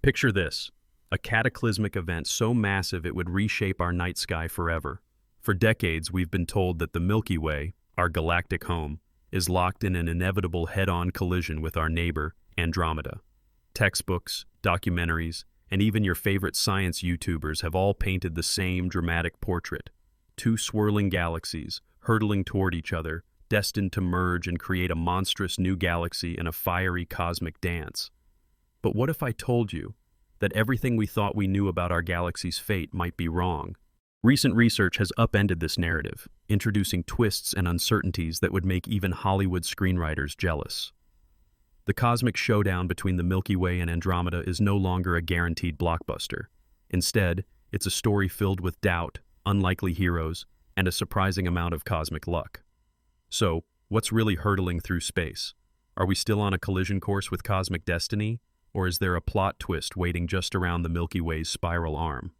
Picture this, a cataclysmic event so massive it would reshape our night sky forever. For decades, we've been told that the Milky Way, our galactic home, is locked in an inevitable head-on collision with our neighbor, Andromeda. Textbooks, documentaries, and even your favorite science YouTubers have all painted the same dramatic portrait. Two swirling galaxies, hurtling toward each other, destined to merge and create a monstrous new galaxy in a fiery cosmic dance. But what if I told you that everything we thought we knew about our galaxy's fate might be wrong? Recent research has upended this narrative, introducing twists and uncertainties that would make even Hollywood screenwriters jealous. The cosmic showdown between the Milky Way and Andromeda is no longer a guaranteed blockbuster. Instead, it's a story filled with doubt, unlikely heroes, and a surprising amount of cosmic luck. So, what's really hurtling through space? Are we still on a collision course with cosmic destiny, or is there a plot twist waiting just around the Milky Way's spiral arm?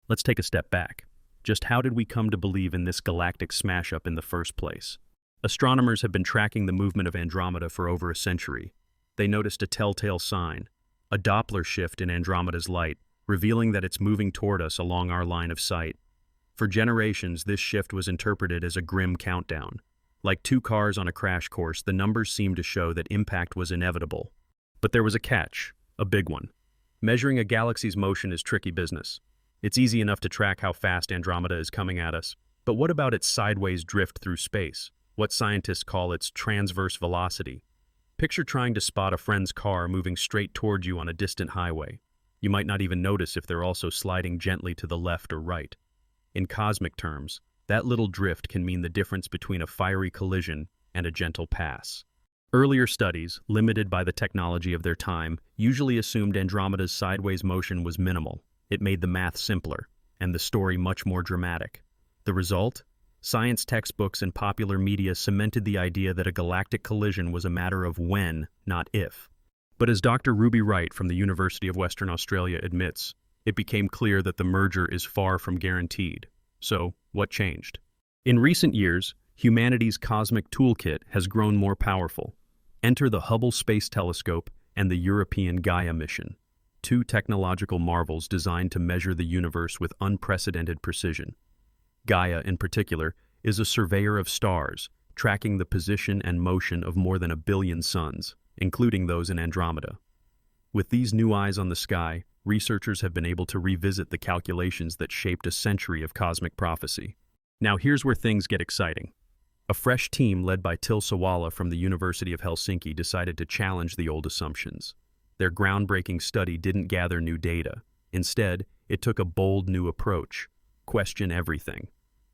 Let's take a step back. Just how did we come to believe in this galactic smash-up in the first place? Astronomers have been tracking the movement of Andromeda for over a century. They noticed a telltale sign, a Doppler shift in Andromeda's light, revealing that it's moving toward us along our line of sight. For generations, this shift was interpreted as a grim countdown. Like two cars on a crash course, the numbers seemed to show that impact was inevitable. But there was a catch, a big one. Measuring a galaxy's motion is tricky business. It's easy enough to track how fast Andromeda is coming at us, but what about its sideways drift through space, what scientists call its transverse velocity? Picture trying to spot a friend's car moving straight toward you on a distant highway. You might not even notice if they're also sliding gently to the left or right. In cosmic terms, that little drift can mean the difference between a fiery collision and a gentle pass. Earlier studies, limited by the technology of their time, usually assumed Andromeda's sideways motion was minimal. It made the math simpler, and the story much more dramatic. The result? Science textbooks and popular media cemented the idea that a galactic collision was a matter of when, not if. But as Dr. Ruby Wright from the University of Western Australia admits, it became clear that the merger is far from guaranteed. So, what changed? In recent years, humanity's cosmic toolkit has grown more powerful. Enter the Hubble Space Telescope and the European Gaia mission, two technological marvels designed to measure the universe with unprecedented precision. Gaia, in particular, is a surveyor of stars, tracking the position and motion of more than 1 billion suns, including those in Andromeda. With these new eyes on the sky, researchers have been able to revisit the calculations that shaped a century of cosmic prophecy. Now here's where things get exciting. A fresh team led by Till Sawala from the University of Helsinki decided to challenge the old assumptions. Their groundbreaking study didn't gather new data. Instead, it took a bold new approach: question everything.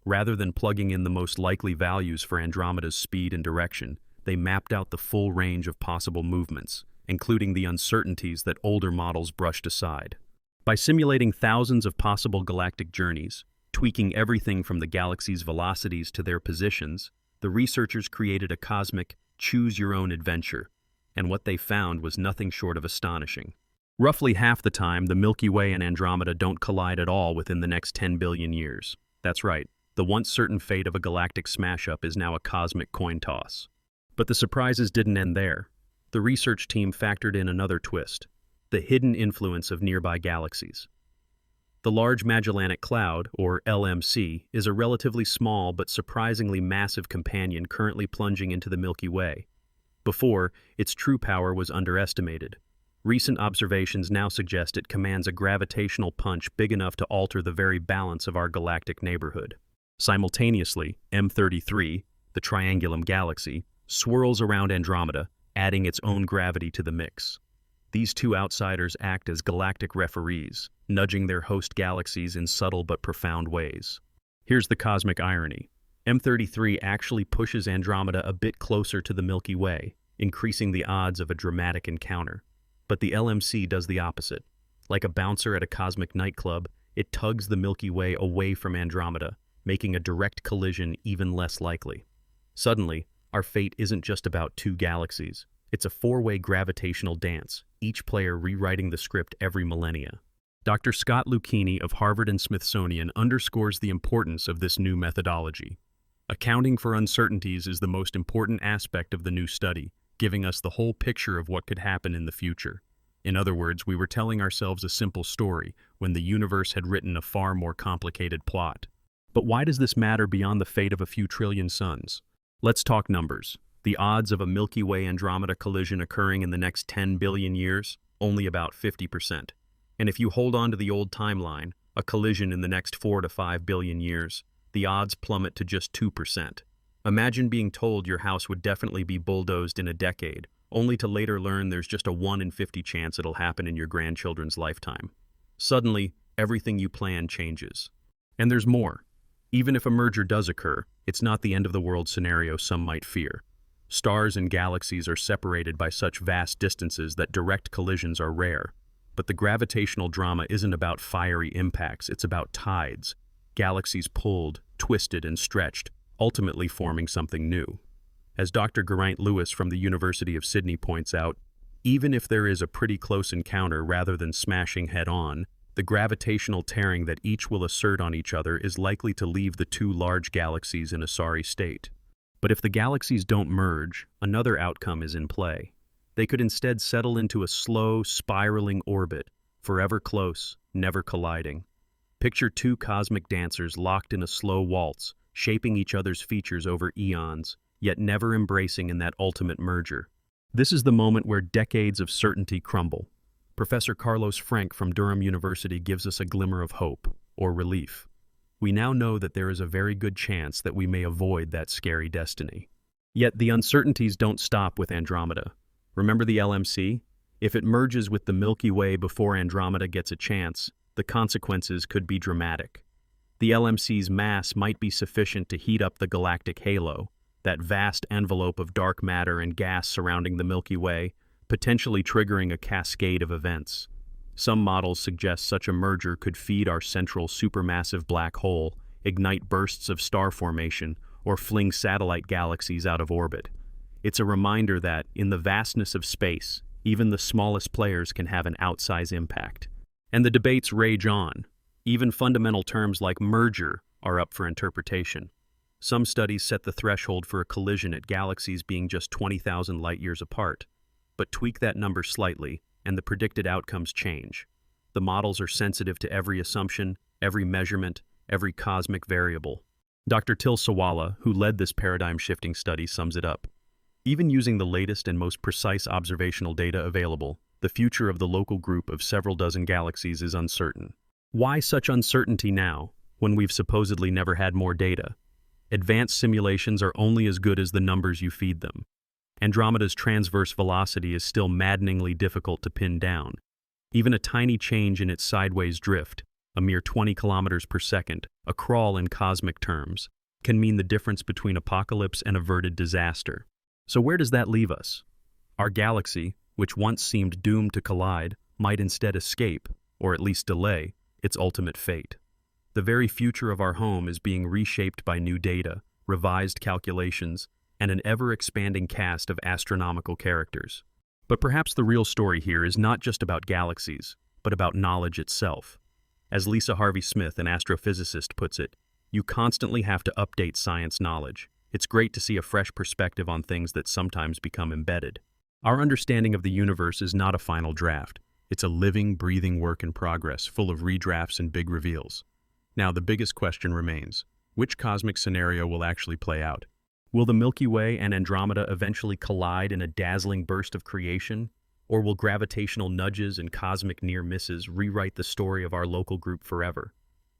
Rather than plugging in the most likely values for Andromeda's speed and direction, they mapped out the full range of possible movements, including the uncertainties that older models brushed aside. By simulating thousands of possible galactic journeys, tweaking everything from the galaxy's velocities to their positions, the researchers created a cosmic choose-your-own-adventure, and what they found was nothing short of astonishing. Roughly half the time, the Milky Way and Andromeda don't collide at all within the next 10 billion years. That's right, the once certain fate of a galactic smash-up is now a cosmic coin toss. But the surprises didn't end there. The research team factored in another twist: the hidden influence of nearby galaxies. The Large Magellanic Cloud, or LMC, is a relatively small but surprisingly massive companion currently plunging into the Milky Way. Before, its true power was underestimated. Recent observations now suggest it commands a gravitational punch big enough to alter the very balance of our galactic neighborhood. Simultaneously, M33, the Triangulum Galaxy, swirls around Andromeda, adding its own gravity to the mix. These two outsiders act as galactic referees, nudging their host galaxies in subtle but profound ways. Here's the cosmic irony. M33 actually pushes Andromeda a bit closer to the Milky Way, increasing the odds of a dramatic encounter. But the LMC does the opposite. Like a bouncer at a cosmic nightclub, it tugs the Milky Way away from Andromeda, making a direct collision even less likely. Suddenly, our fate isn't just about two galaxies. It's a four-way gravitational dance, each player rewriting the script every millennia. Dr. Scott Lucchini of Harvard and Smithsonian underscores the importance of this new methodology. Accounting for uncertainties is the most important aspect of the new study, giving us the whole picture of what could happen in the future. In other words, we were telling ourselves a simple story when the universe had written a far more complicated plot. But why does this matter beyond the fate of a few trillion suns? Let's talk numbers. The odds of a Milky Way Andromeda collision occurring in the next 10 billion years? Only about 50%. And if you hold on to the old timeline, a collision in the next 4 to 5 billion years, the odds plummet to just 2%. Imagine being told your house would definitely be bulldozed in a decade, only to later learn there's just a 1 in 50 chance it'll happen in your grandchildren's lifetime. Suddenly, everything you plan changes. And there's more. Even if a merger does occur, it's not the end of the world scenario some might fear. Stars and galaxies are separated by such vast distances that direct collisions are rare. But the gravitational drama isn't about fiery impacts, it's about tides. Galaxies pulled, twisted, and stretched, ultimately forming something new. As Dr. Geraint Lewis from the University of Sydney points out, even if there is a pretty close encounter rather than smashing head-on, the gravitational tearing that each will assert on each other is likely to leave the two large galaxies in a sorry state. But if the galaxies don't merge, another outcome is in play. They could instead settle into a slow, spiraling orbit, forever close, never colliding. Picture two cosmic dancers locked in a slow waltz, shaping each other's features over eons, yet never embracing in that ultimate merger. This is the moment where decades of certainty crumble. Professor Carlos Frank from Durham University gives us a glimmer of hope, or relief. We now know that there is a very good chance that we may avoid that scary destiny. Yet the uncertainties don't stop with Andromeda. Remember the LMC? If it merges with the Milky Way before Andromeda gets a chance, the consequences could be dramatic. The LMC's mass might be sufficient to heat up the galactic halo, that vast envelope of dark matter and gas surrounding the Milky Way, potentially triggering a cascade of events. Some models suggest such a merger could feed our central supermassive black hole, ignite bursts of star formation, or fling satellite galaxies out of orbit. It's a reminder that, in the vastness of space, even the smallest players can have an outsized impact. And the debates rage on. Even fundamental terms like merger are up for interpretation. Some studies set the threshold for a collision at galaxies being just 20,000 light-years apart. But tweak that number slightly, and the predicted outcomes change. The models are sensitive to every assumption, every measurement, every cosmic variable. Dr. Till Sawala, who led this paradigm-shifting study, sums it up. Even using the latest and most precise observational data available, the future of the local group of several dozen galaxies is uncertain. Why such uncertainty now, when we've supposedly never had more data? Advanced simulations are only as good as the numbers you feed them. Andromeda's transverse velocity is still maddeningly difficult to pin down. Even a tiny change in its sideways drift, a mere 20 kilometers per second, a crawl in cosmic terms, can mean the difference between apocalypse and averted disaster. So where does that leave us? Our galaxy, which once seemed doomed to collide, might instead escape, or at least delay, its ultimate fate. The very future of our home is being reshaped by new data, revised calculations, and an ever-expanding cast of astronomical characters. But perhaps the real story here is not just about galaxies, but about knowledge itself. As Lisa Harvey-Smith, an astrophysicist, puts it, you constantly have to update science knowledge. It's great to see a fresh perspective on things that sometimes become embedded. Our understanding of the universe is not a final draft. It's a living, breathing work in progress, full of redrafts and big reveals. Now, the biggest question remains, which cosmic scenario will actually play out? Will the Milky Way and Andromeda eventually collide in a dazzling burst of creation? Or will gravitational nudges and cosmic near misses rewrite the story of our local group forever?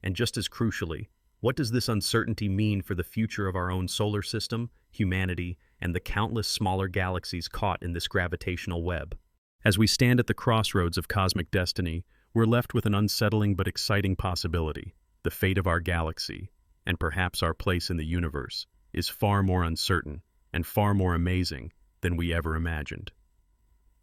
And just as crucially, what does this uncertainty mean for the future of our own solar system, humanity, and the countless smaller galaxies caught in this gravitational web? As we stand at the crossroads of cosmic destiny, we're left with an unsettling but exciting possibility. The fate of our galaxy, and perhaps our place in the universe, is far more uncertain and far more amazing than we ever imagined.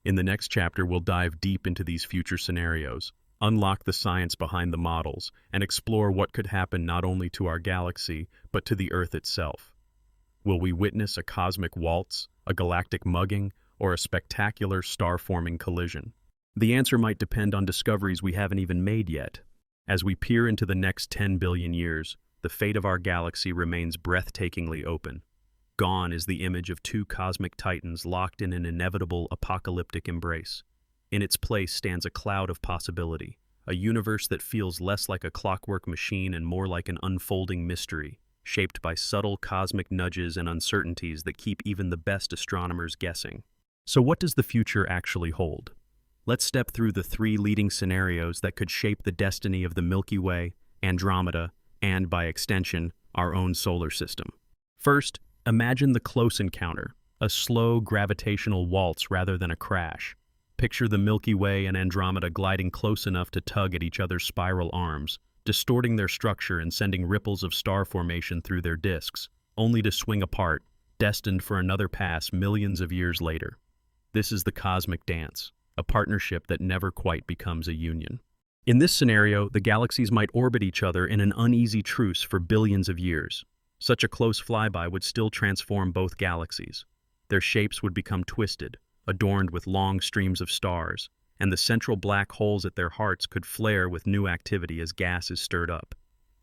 In the next chapter, we'll dive deep into these future scenarios, unlock the science behind the models, and explore what could happen not only to our galaxy, but to the Earth itself. Will we witness a cosmic waltz, a galactic mugging, or a spectacular star-forming collision? The answer might depend on discoveries we haven't even made yet. As we peer into the next 10 billion years, the fate of our galaxy remains breathtakingly open. Gone is the image of two cosmic titans locked in an inevitable apocalyptic embrace. In its place stands a cloud of possibility, a universe that feels less like a clockwork machine and more like an unfolding mystery, shaped by subtle cosmic nudges and uncertainties that keep even the best astronomers guessing. So what does the future actually hold? Let's step through the three leading scenarios that could shape the destiny of the Milky Way, Andromeda, and, by extension, our own solar system. First, imagine the close encounter, a slow gravitational waltz rather than a crash. Picture the Milky Way and Andromeda gliding close enough to tug at each other's spiral arms, distorting their structure and sending ripples of star formation through their disks, only to swing apart, destined for another pass millions of years later. This is the cosmic dance, a partnership that never quite becomes a union. In this scenario, the galaxies might orbit each other in an uneasy truce for billions of years. Such a close flyby would still transform both galaxies. Their shapes would become twisted, adorned with long streams of stars, and the central black holes at their hearts could flare with new activity as gas is stirred up.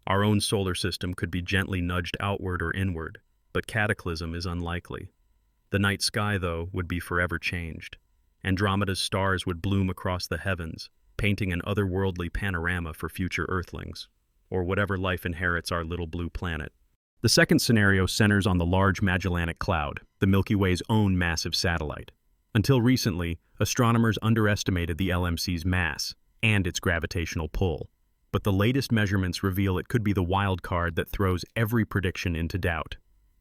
Our own solar system could be gently nudged outward or inward, but cataclysm is unlikely. The night sky, though, would be forever changed. Andromeda's stars would bloom across the heavens, painting an otherworldly panorama for future Earthlings, or whatever life inherits our little blue planet. The second scenario centers on the Large Magellanic Cloud, the Milky Way's own massive satellite. Until recently, astronomers underestimated the LMC's mass and its gravitational pull. But the latest measurements reveal it could be the wild card that throws every prediction into doubt.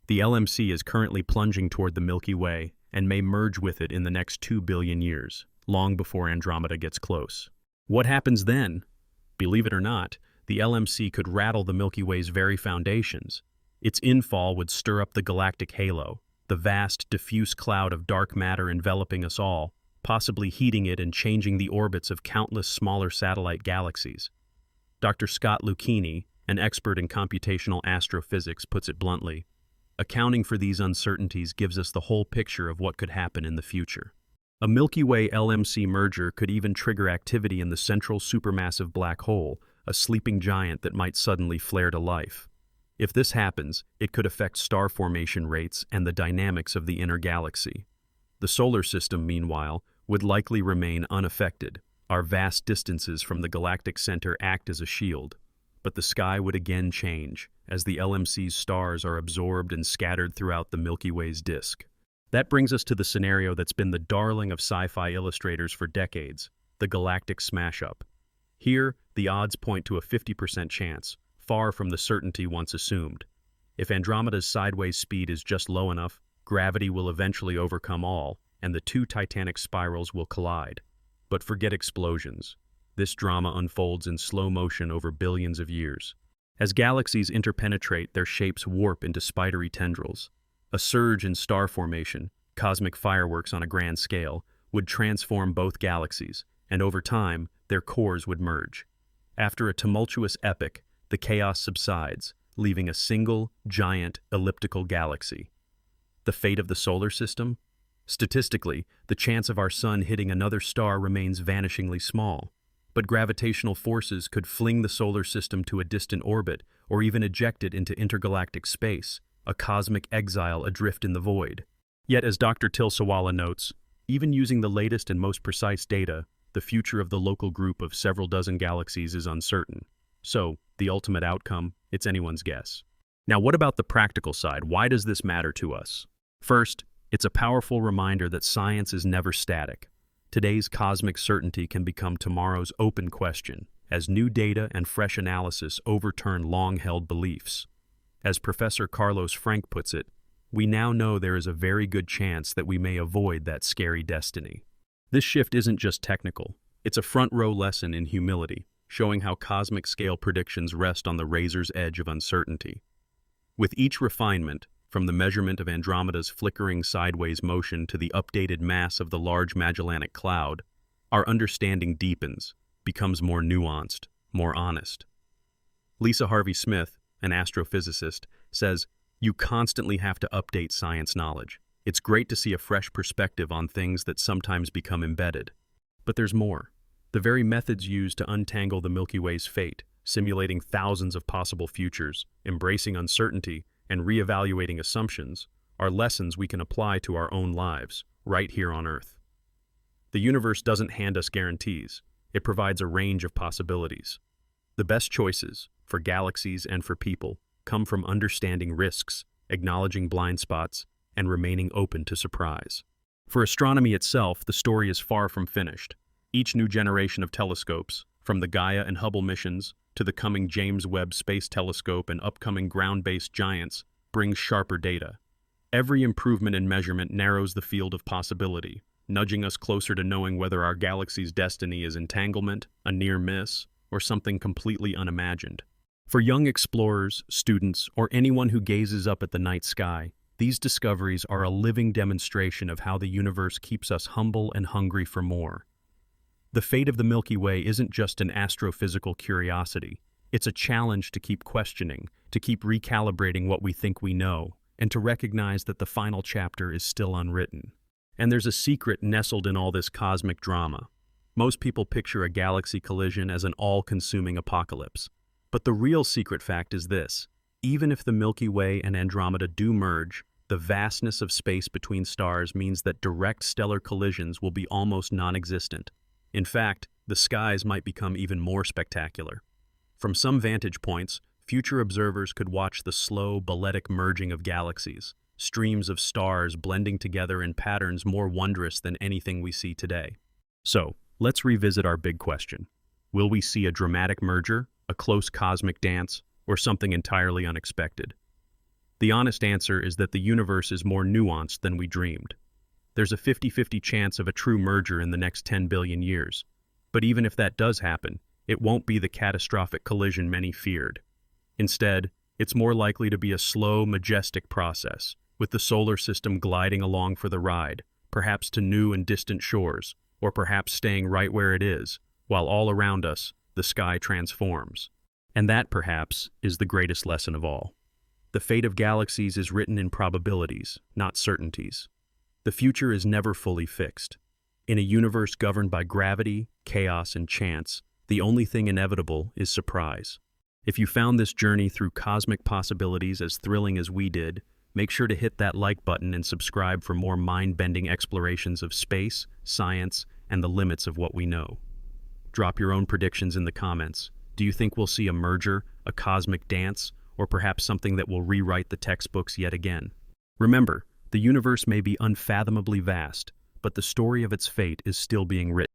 The LMC is currently plunging toward the Milky Way and may merge with it in the next 2 billion years, long before Andromeda gets close. What happens then? Believe it or not, the LMC could rattle the Milky Way's very foundations. Its infall would stir up the galactic halo, the vast, diffuse cloud of dark matter enveloping us all, possibly heating it and changing the orbits of countless smaller satellite galaxies. Dr. Scott Lucchini, an expert in computational astrophysics, puts it bluntly: accounting for these uncertainties gives us the whole picture of what could happen in the future. A Milky Way LMC merger could even trigger activity in the central supermassive black hole, a sleeping giant that might suddenly flare to life. If this happens, it could affect star formation rates and the dynamics of the inner galaxy. The solar system, meanwhile, would likely remain unaffected. Our vast distances from the galactic center act as a shield. But the sky would again change, as the LMC's stars are absorbed and scattered throughout the Milky Way's disk. That brings us to the scenario that's been the darling of sci-fi illustrators for decades, the galactic smash-up. Here, the odds point to a 50% chance, far from the certainty once assumed. If Andromeda's sideways speed is just low enough, gravity will eventually overcome all, and the two titanic spirals will collide. But forget explosions. This drama unfolds in slow motion over billions of years. As galaxies interpenetrate, their shapes warp into spidery tendrils. A surge in star formation, cosmic fireworks on a grand scale, would transform both galaxies, and over time, their cores would merge. After a tumultuous epoch, the chaos subsides, leaving a single, giant, elliptical galaxy. The fate of the solar system? Statistically, the chance of our sun hitting another star remains vanishingly small. But gravitational forces could fling the solar system to a distant orbit or even eject it into intergalactic space, a cosmic exile adrift in the void. Yet, as Dr. Tilsawala notes, even using the latest and most precise data, the future of the local group of several dozen galaxies is uncertain. So, the ultimate outcome, it's anyone's guess. Now, what about the practical side? Why does this matter to us? First, it's a powerful reminder that science is never static. Today's cosmic certainty can become tomorrow's open question, as new data and fresh analysis overturn long-held beliefs. As Professor Carlos Frank puts it, we now know there is a very good chance that we may avoid that scary destiny. This shift isn't just technical. It's a front-row lesson in humility, showing how cosmic-scale predictions rest on the razor's edge of uncertainty. With each refinement, from the measurement of Andromeda's flickering sideways motion to the updated mass of the Large Magellanic Cloud, our understanding deepens, becomes more nuanced, more honest. Lisa Harvey-Smith, an astrophysicist, says, "You constantly have to update science knowledge. It's great to see a fresh perspective on things that sometimes become embedded. But there's more. The very methods used to untangle the Milky Way's fate, simulating thousands of possible futures, embracing uncertainty, and reevaluating assumptions, are lessons we can apply to our own lives, right here on Earth." The universe doesn't hand us guarantees. It provides a range of possibilities. The best choices, for galaxies and for people, come from understanding risks, acknowledging blind spots, and remaining open to surprise. For astronomy itself, the story is far from finished. Each new generation of telescopes, from the Gaia and Hubble missions to the coming James Webb Space Telescope and upcoming ground-based giants, brings sharper data. Every improvement in measurement narrows the field of possibility, nudging us closer to knowing whether our galaxy's destiny is entanglement, a near miss, or something completely unimagined. For young explorers, students, or anyone who gazes up at the night sky, these discoveries are a living demonstration of how the universe keeps us humble and hungry for more. The fate of the Milky Way isn't just an astrophysical curiosity. It's a challenge to keep questioning, to keep recalibrating what we think we know, and to recognize that the final chapter is still unwritten. And there's a secret nestled in all this cosmic drama. Most people picture a galaxy collision as an all-consuming apocalypse. But the real secret fact is this: even if the Milky Way and Andromeda do merge, the vastness of space between stars means that direct stellar collisions will be almost non-existent. In fact, the skies might become even more spectacular. From some vantage points, future observers could watch the slow, balletic merging of galaxies, streams of stars blending together in patterns more wondrous than anything we see today. So, let's revisit our big question. Will we see a dramatic merger, a close cosmic dance, or something entirely unexpected? The honest answer is that the universe is more nuanced than we dreamed. There's a 50-50 chance of a true merger in the next 10 billion years. But even if that does happen, it won't be the catastrophic collision many feared. Instead, it's more likely to be a slow, majestic process, with the solar system gliding along for the ride, perhaps to new and distant shores, or perhaps staying right where it is, while all around us, the sky transforms. And that, perhaps, is the greatest lesson of all. The fate of galaxies is written in probabilities, not certainties. The future is never fully fixed. In a universe governed by gravity, chaos, and chance, the only thing inevitable is surprise. If you found this journey through cosmic possibilities as thrilling as we did, make sure to hit that like button and subscribe for more mind-bending explorations of space, science, and the limits of what we know. Drop your own predictions in the comments. Do you think we'll see a merger, a cosmic dance, or perhaps something that will rewrite the textbooks yet again? Remember, the universe may be unfathomably vast, but the story of its fate is still being written.